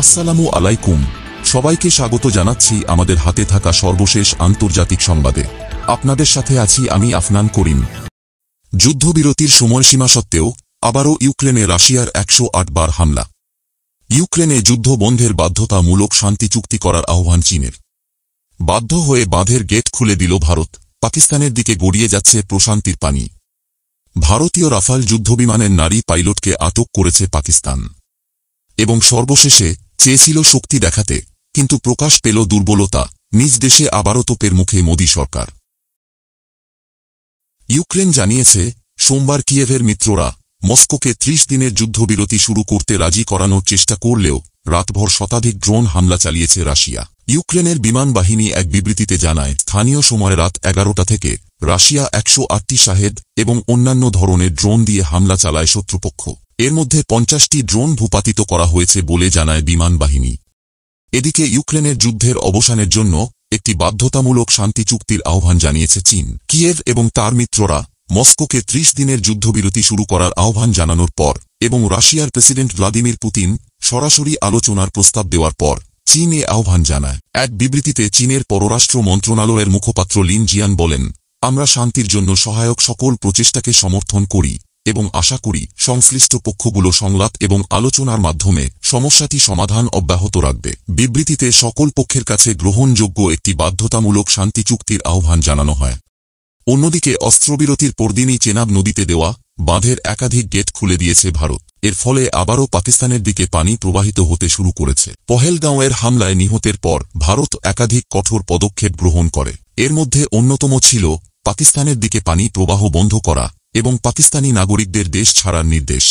আসসালামু আলাইকুম। সবাইকে স্বাগত জানাচ্ছি আমাদের হাতে থাকা সর্বশেষ আন্তর্জাতিক সংবাদে। আপনাদের সাথে আছি আমি আফনান করিম। যুদ্ধবিরতির সময়সীমা সত্ত্বেও আবারও ইউক্রেনে রাশিয়ার 108 বার হামলা। ইউক্রেনে যুদ্ধ বন্ধের বাধ্যতামূলক শান্তি চুক্তি করার আহ্বান চীনের। বাধ্য হয়ে বাঁধের গেট খুলে দিল ভারত। পাকিস্তানের দিকে গড়িয়ে যাচ্ছে প্রশান্তির পানি। ভারতীয় রাফাল যুদ্ধবিমানের নারী পাইলটকে আটক করেছে পাকিস্তান এবং সর্বশেষে চেয়েছিল শক্তি দেখাতে, কিন্তু প্রকাশ পেল দুর্বলতা। নিজ দেশে আবারও তোপের মুখে মোদী সরকার। ইউক্রেন জানিয়েছে সোমবার কিয়েভের মিত্ররা মস্কোকে 30 দিনের যুদ্ধবিরতি শুরু করতে রাজি করানোর চেষ্টা করলেও রাতভর শতাধিক ড্রোন হামলা চালিয়েছে রাশিয়া। ইউক্রেনের বিমান বাহিনী এক বিবৃতিতে জানায়, স্থানীয় সময় রাত 11টা থেকে রাশিয়া 108টি শাহেদ এবং অন্যান্য ধরনের ড্রোন দিয়ে হামলা চালায় শত্রুপক্ষ। এর মধ্যে 50টি ড্রোন ভূপাতিত করা হয়েছে বলে জানায় বিমান বাহিনী। এদিকে ইউক্রেনের যুদ্ধের অবসানের জন্য একটি বাধ্যতামূলক শান্তি চুক্তির আহ্বান জানিয়েছে চীন। কিয়েভ এবং তার মিত্ররা মস্কোকে 30 দিনের যুদ্ধবিরতি শুরু করার আহ্বান জানানোর পর এবং রাশিয়ার প্রেসিডেন্ট ভ্লাদিমির পুতিন সরাসরি আলোচনার প্রস্তাব দেওয়ার পর চীন এ আহ্বান জানায়। এক বিবৃতিতে চীনের পররাষ্ট্র মন্ত্রণালয়ের মুখপাত্র লিন জিয়ান বলেন, আমরা শান্তির জন্য সহায়ক সকল প্রচেষ্টাকে সমর্থন করি এবং আশা করি সংশ্লিষ্ট পক্ষগুলো সংলাপ এবং আলোচনার মাধ্যমে সমস্যাটি সমাধান অব্যাহত রাখবে। বিবৃতিতে সকল পক্ষের কাছে গ্রহণযোগ্য একটি বাধ্যতামূলক শান্তি চুক্তির আহ্বান জানানো হয়। অন্যদিকে অস্ত্রবিরতির পরদিনই চেনাব নদীতে দেওয়া বাঁধের একাধিক গেট খুলে দিয়েছে ভারত। এর ফলে আবারও পাকিস্তানের দিকে পানি প্রবাহিত হতে শুরু করেছে। পহেলগাঁওয়ের হামলায় নিহতের পর ভারত একাধিক কঠোর পদক্ষেপ গ্রহণ করে। এর মধ্যে অন্যতম ছিল পাকিস্তানের দিকে পানি প্রবাহ বন্ধ করা এবং পাকিস্তানি নাগরিকদের দেশ ছাড়ার নির্দেশ।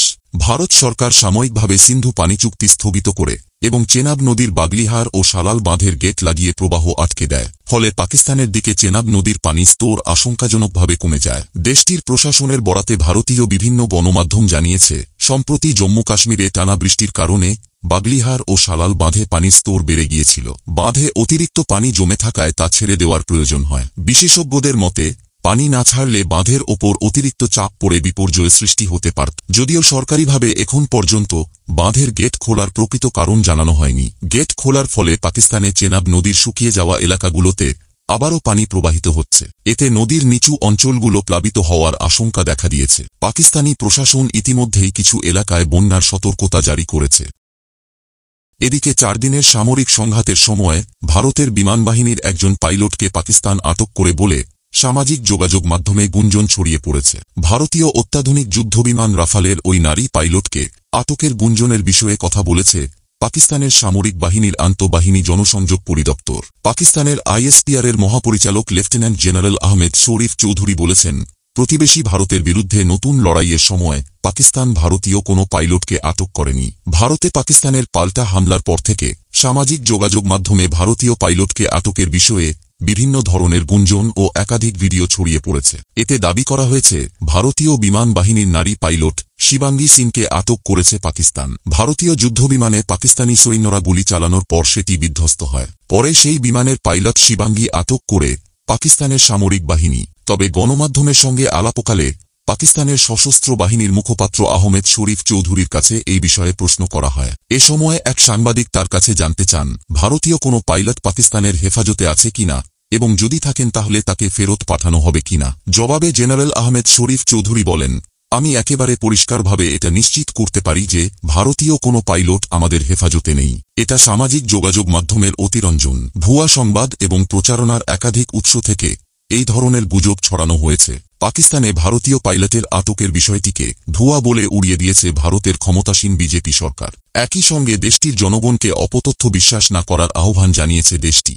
ভারত সরকার সাময়িকভাবে সিন্ধু পানি চুক্তি স্থগিত করে এবং চেনাব নদীর বাগলিহার ও সালাল বাঁধের গেট লাগিয়ে প্রবাহ আটকে দেয়। ফলে পাকিস্তানের দিকে চেনাব নদীর পানি স্তর আশঙ্কাজনকভাবে কমে যায়। দেশটির প্রশাসনের বরাতে ভারতীয় বিভিন্ন গণমাধ্যম জানিয়েছে, সম্প্রতি জম্মু কাশ্মীরে টানা বৃষ্টির কারণে বাগলিহার ও সালাল বাঁধে পানির স্তর বেড়ে গিয়েছিল। বাঁধে অতিরিক্ত পানি জমে থাকায় তা ছেড়ে দেওয়ার প্রয়োজন হয়। বিশেষজ্ঞদের মতে, পানি না ছাড়লে বাঁধের ওপর অতিরিক্ত চাপ পড়ে বিপর্যয়ের সৃষ্টি হতে পারত। যদিও সরকারিভাবে এখন পর্যন্ত বাঁধের গেট খোলার প্রকৃত কারণ জানানো হয়নি। গেট খোলার ফলে পাকিস্তানে চেনাব নদীর শুকিয়ে যাওয়া এলাকাগুলোতে আবারও পানি প্রবাহিত হচ্ছে। এতে নদীর নিচু অঞ্চলগুলো প্লাবিত হওয়ার আশঙ্কা দেখা দিয়েছে। পাকিস্তানি প্রশাসন ইতিমধ্যেই কিছু এলাকায় বন্যার সতর্কতা জারি করেছে। এদিকে 4 দিনের সামরিক সংঘাতের সময় ভারতের বিমানবাহিনীর একজন পাইলটকে পাকিস্তান আটক করে বলে সামাজিক যোগাযোগ মাধ্যমে গুঞ্জন ছড়িয়ে পড়েছে। ভারতীয় অত্যাধুনিক যুদ্ধবিমান রাফালের ওই নারী পাইলটকে আটকের গুঞ্জনের বিষয়ে কথা বলেছে পাকিস্তানের সামরিক বাহিনীর আন্তঃবাহিনী জনসংযোগ পরিদপ্তর। পাকিস্তানের ISPR এর মহাপরিচালক লেফটেন্যান্ট জেনারেল আহমেদ শরীফ চৌধুরী বলেছেন, প্রতিবেশী ভারতের বিরুদ্ধে নতুন লড়াইয়ের সময় পাকিস্তান ভারতীয় কোনো পাইলটকে আটক করেনি। ভারতে পাকিস্তানের পাল্টা হামলার পর থেকে সামাজিক যোগাযোগ মাধ্যমে ভারতীয় পাইলটকে আটকের বিষয়ে বিভিন্ন ধরনের গুঞ্জন ও একাধিক ভিডিও ছড়িয়ে পড়েছে। এতে দাবি করা হয়েছে, ভারতীয় বিমান বাহিনীর নারী পাইলট শিবাঙ্গী সিংকে আটক করেছে পাকিস্তান। ভারতীয় যুদ্ধবিমানে পাকিস্তানি সৈন্যরা গুলি চালানোর পর সেটি বিধ্বস্ত হয়। পরে সেই বিমানের পাইলট শিবাঙ্গী আটক করে পাকিস্তানের সামরিক বাহিনী। তবে গণমাধ্যমের সঙ্গে আলাপকালে পাকিস্তানের সশস্ত্র বাহিনীর মুখপাত্র আহমেদ শরীফ চৌধুরীর কাছে এই বিষয়ে প্রশ্ন করা হয়। এ সময় এক সাংবাদিক তার কাছে জানতে চান, ভারতীয় কোনো পাইলট পাকিস্তানের হেফাজতে আছে কিনা এবং যদি থাকেন তাহলে তাকে ফেরত পাঠানো হবে কিনা। জবাবে জেনারেল আহমেদ শরীফ চৌধুরী বলেন, আমি একেবারে পরিষ্কারভাবে এটা নিশ্চিত করতে পারি যে ভারতীয় কোনো পাইলট আমাদের হেফাজতে নেই। এটা সামাজিক যোগাযোগ মাধ্যমের অতিরঞ্জন, ভুয়া সংবাদ এবং প্রচারণার একাধিক উৎস থেকে এই ধরনের গুজব ছড়ানো হয়েছে। পাকিস্তানে ভারতীয় পাইলটের আটকের বিষয়টিকে ভুয়া বলে উড়িয়ে দিয়েছে ভারতের ক্ষমতাসীন বিজেপি সরকার। একই সঙ্গে দেশটির জনগণকে অপতথ্য বিশ্বাস না করার আহ্বান জানিয়েছে দেশটি।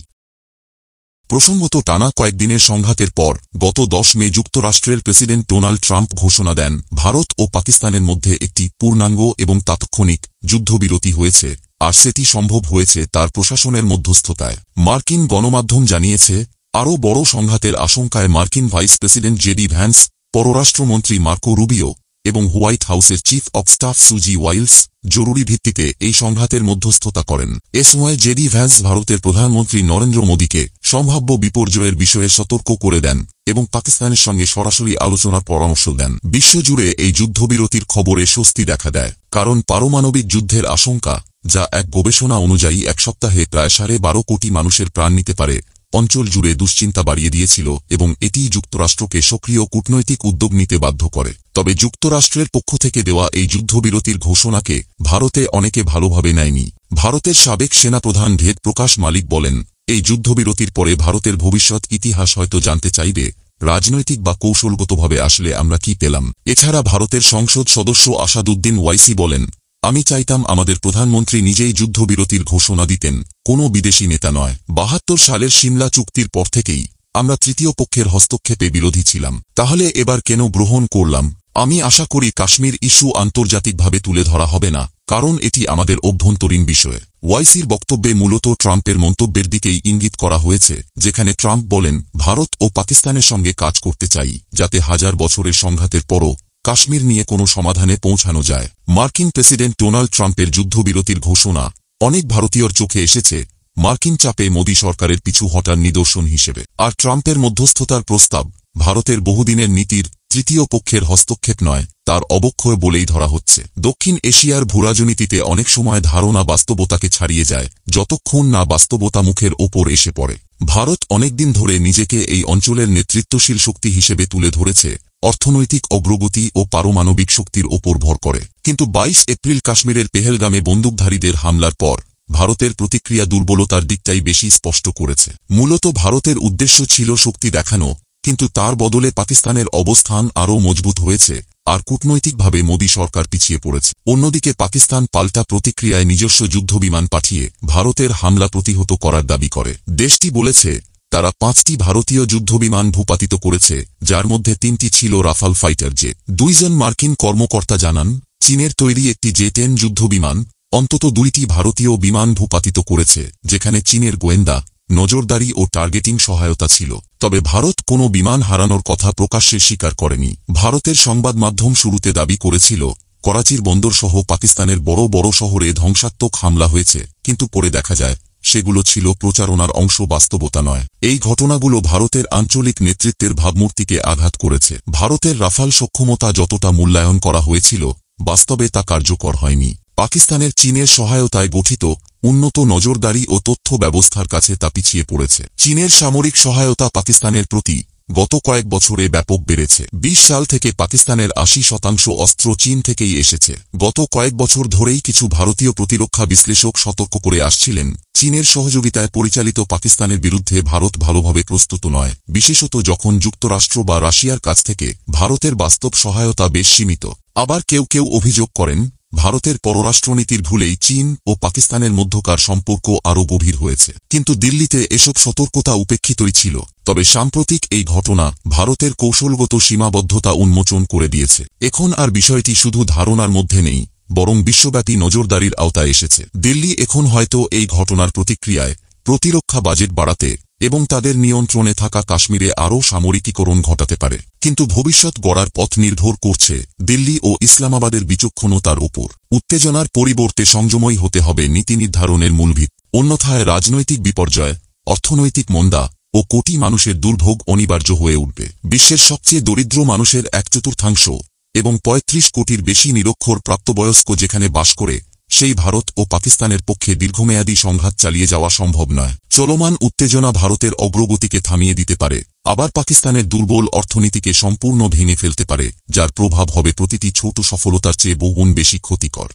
প্রসঙ্গত, টানা কয়েকদিনের সংঘাতের পর গত 10 মে যুক্তরাষ্ট্রের প্রেসিডেন্ট ডোনাল্ড ট্রাম্প ঘোষণা দেন, ভারত ও পাকিস্তানের মধ্যে একটি পূর্ণাঙ্গ এবং তাৎক্ষণিক যুদ্ধবিরতি হয়েছে, আর সেটি সম্ভব হয়েছে তার প্রশাসনের মধ্যস্থতায়। মার্কিন গণমাধ্যম জানিয়েছে, আরও বড় সংঘাতের আশঙ্কায় মার্কিন ভাইস প্রেসিডেন্ট জেডি ভ্যান্স, পররাষ্ট্রমন্ত্রী মার্কো রুবিও এবং হোয়াইট হাউসের চিফ অব স্টাফ সুজি ওয়াইলস জরুরি ভিত্তিতে এই সংঘাতের মধ্যস্থতা করেন। এ সময় জেডি ভ্যান্স ভারতের প্রধানমন্ত্রী নরেন্দ্র মোদীকে সম্ভাব্য বিপর্যয়ের বিষয়ে সতর্ক করে দেন এবং পাকিস্তানের সঙ্গে সরাসরি আলোচনার পরামর্শ দেন। বিশ্বজুড়ে এই যুদ্ধবিরতির খবরে স্বস্তি দেখা দেয়। কারণ পারমাণবিক যুদ্ধের আশঙ্কা, যা এক গবেষণা অনুযায়ী এক সপ্তাহে প্রায় 12.5 কোটি মানুষের প্রাণ নিতে পারে, অঞ্চল জুড়ে দুশ্চিন্তা বাড়িয়ে দিয়েছিল এবং এটি যুক্তরাষ্ট্রকে সক্রিয় কূটনৈতিক উদ্যোগ নিতে বাধ্য করে। তবে যুক্তরাষ্ট্রের পক্ষ থেকে দেওয়া এই যুদ্ধবিরতির ঘোষণাকে ভারতে অনেকে ভালোভাবে নেয়নি। ভারতের সাবেক সেনাপ্রধান ভেদ প্রকাশ মালিক বলেন, এই যুদ্ধবিরতির পরে ভারতের ভবিষ্যৎ ইতিহাস হয়তো জানতে চাইবে, রাজনৈতিক বা কৌশলগতভাবে আসলে আমরা কি পেলাম। এছাড়া ভারতের সংসদ সদস্য আসাদুদ্দিন ওয়াইসি বলেন, আমি চাইতাম আমাদের প্রধানমন্ত্রী নিজেই যুদ্ধবিরতির ঘোষণা দিতেন, কোনো বিদেশি নেতা নয়। 72 সালের সিমলা চুক্তির পর থেকেই আমরা তৃতীয় পক্ষের হস্তক্ষেপে বিরোধী ছিলাম, তাহলে এবার কেন গ্রহণ করলাম? আমি আশা করি কাশ্মীর ইস্যু আন্তর্জাতিকভাবে তুলে ধরা হবে না, কারণ এটি আমাদের অভ্যন্তরীণ বিষয়। ওয়াইসির বক্তব্যে মূলত ট্রাম্পের মন্তব্যের দিকেই ইঙ্গিত করা হয়েছে, যেখানে ট্রাম্প বলেন, ভারত ও পাকিস্তানের সঙ্গে কাজ করতে চাই, যাতে হাজার বছরের সংঘাতের পরও কাশ্মীর নিয়ে কোনো সমাধানে পৌঁছানো যায়। মার্কিন প্রেসিডেন্ট ডোনাল্ড ট্রাম্পের যুদ্ধবিরতির ঘোষণা অনেক ভারতীয়র চোখে এসেছে মার্কিন চাপে মোদী সরকারের পিছু হটার নিদর্শন হিসেবে। আর ট্রাম্পের মধ্যস্থতার প্রস্তাব ভারতের বহুদিনের নীতির তৃতীয় পক্ষের হস্তক্ষেপ নয়, তার অবক্ষয় বলেই ধরা হচ্ছে। দক্ষিণ এশিয়ার ভূরাজনীতিতে অনেক সময় ধারণা বাস্তবতাকে ছাড়িয়ে যায়, যতক্ষণ না বাস্তবতা মুখের ওপর এসে পড়ে। ভারত অনেকদিন ধরে নিজেকে এই অঞ্চলের নেতৃত্বশীল শক্তি হিসেবে তুলে ধরেছে, অর্থনৈতিক অগ্রগতি ও পারমাণবিক শক্তির ওপর ভর করে। কিন্তু 22 এপ্রিল কাশ্মীরের পেহেলগামে বন্দুকধারীদের হামলার পর ভারতের প্রতিক্রিয়া দুর্বলতার দিকটাই বেশি স্পষ্ট করেছে। মূলত ভারতের উদ্দেশ্য ছিল শক্তি দেখানো, কিন্তু তার বদলে পাকিস্তানের অবস্থান আরও মজবুত হয়েছে, আর কূটনৈতিকভাবে মোদী সরকার পিছিয়ে পড়েছে। অন্যদিকে পাকিস্তান পাল্টা প্রতিক্রিয়ায় নিজস্ব যুদ্ধবিমান পাঠিয়ে ভারতের হামলা প্রতিহত করার দাবি করে। দেশটি বলেছে, তারা 5টি ভারতীয় যুদ্ধবিমান ভূপাতিত করেছে, যার মধ্যে 3টি ছিল রাফাল ফাইটার জেট। 2 জন মার্কিন কর্মকর্তা জানান, চীনের তৈরি একটি জে-10 যুদ্ধবিমান অন্তত 2টি ভারতীয় বিমান ভূপাতিত করেছে, যেখানে চীনের গোয়েন্দা, নজরদারি ও টার্গেটিং সহায়তা ছিল। তবে ভারত কোনো বিমান হারানোর কথা প্রকাশ্যে স্বীকার করেনি। ভারতের সংবাদ মাধ্যম শুরুতে দাবি করেছিল, করাচির বন্দর সহ পাকিস্তানের বড় বড় শহরে ধ্বংসাত্মক হামলা হয়েছে, কিন্তু পরে দেখা যায় সেগুলো ছিল প্রচারণার অংশ, বাস্তবতা নয়। এই ঘটনাগুলো ভারতের আঞ্চলিক নেতৃত্বের ভাবমূর্তিকে আঘাত করেছে। ভারতের রাফাল সক্ষমতা যতটা মূল্যায়ন করা হয়েছিল, বাস্তবে তা কার্যকর হয়নি। পাকিস্তানের চীনের সহায়তায় গঠিত উন্নত নজরদারি ও তথ্য ব্যবস্থার কাছে তা পিছিয়ে পড়েছে। চীনের সামরিক সহায়তা পাকিস্তানের প্রতি গত কয়েক বছরে ব্যাপক বেড়েছে। 20 সাল থেকে পাকিস্তানের 80% অস্ত্র চীন থেকেই এসেছে। গত কয়েক বছর ধরেই কিছু ভারতীয় প্রতিরক্ষা বিশ্লেষক সতর্ক করে আসছিলেন, চীনের সহযোগিতায় পরিচালিত পাকিস্তানের বিরুদ্ধে ভারত ভালোভাবে প্রস্তুত নয়, বিশেষত যখন যুক্তরাষ্ট্র বা রাশিয়ার কাছ থেকে ভারতের বাস্তব সহায়তা বেশ সীমিত। আবার কেউ কেউ অভিযোগ করেন, ভারতের পররাষ্ট্রনীতির ভুলেই চীন ও পাকিস্তানের মধ্যকার সম্পর্ক আরও গভীর হয়েছে। কিন্তু দিল্লিতে এসব সতর্কতা উপেক্ষিতই ছিল। তবে সাম্প্রতিক এই ঘটনা ভারতের কৌশলগত সীমাবদ্ধতা উন্মোচন করে দিয়েছে। এখন আর বিষয়টি শুধু ধারণার মধ্যে নেই, বরং বিশ্বব্যাপী নজরদারির আওতায় এসেছে। দিল্লি এখন হয়তো এই ঘটনার প্রতিক্রিয়ায় প্রতিরক্ষা বাজেট বাড়াতে এবং তাদের নিয়ন্ত্রণে থাকা কাশ্মীরে আরও সামরিকীকরণ ঘটাতে পারে। কিন্তু ভবিষ্যৎ গড়ার পথ নির্ভর করছে দিল্লি ও ইসলামাবাদের বিচক্ষণতার উপর। উত্তেজনার পরিবর্তে সংযমী হতে হবে নীতি নির্ধারণের মূলভিত। অন্যথায় রাজনৈতিক বিপর্যয়, অর্থনৈতিক মন্দা ও কোটি মানুষের দুর্ভোগ অনিবার্য হয়ে উঠবে। বিশ্বের সবচেয়ে দরিদ্র মানুষের 1/4 এবং 35 কোটির বেশি নিরক্ষর প্রাপ্তবয়স্ক যেখানে বাস করে, সেই ভারত ও পাকিস্তানের পক্ষে দীর্ঘমেয়াদী সংঘাত চালিয়ে যাওয়া সম্ভব নয়। চলমান উত্তেজনা ভারতের অগ্রগতিকে থামিয়ে দিতে পারে, আবার পাকিস্তানের দুর্বল অর্থনীতিকে সম্পূর্ণ ভেঙে ফেলতে পারে, যার প্রভাব হবে প্রতিটি ছোট সফলতার চেয়ে বহুগুণ বেশি ক্ষতিকর।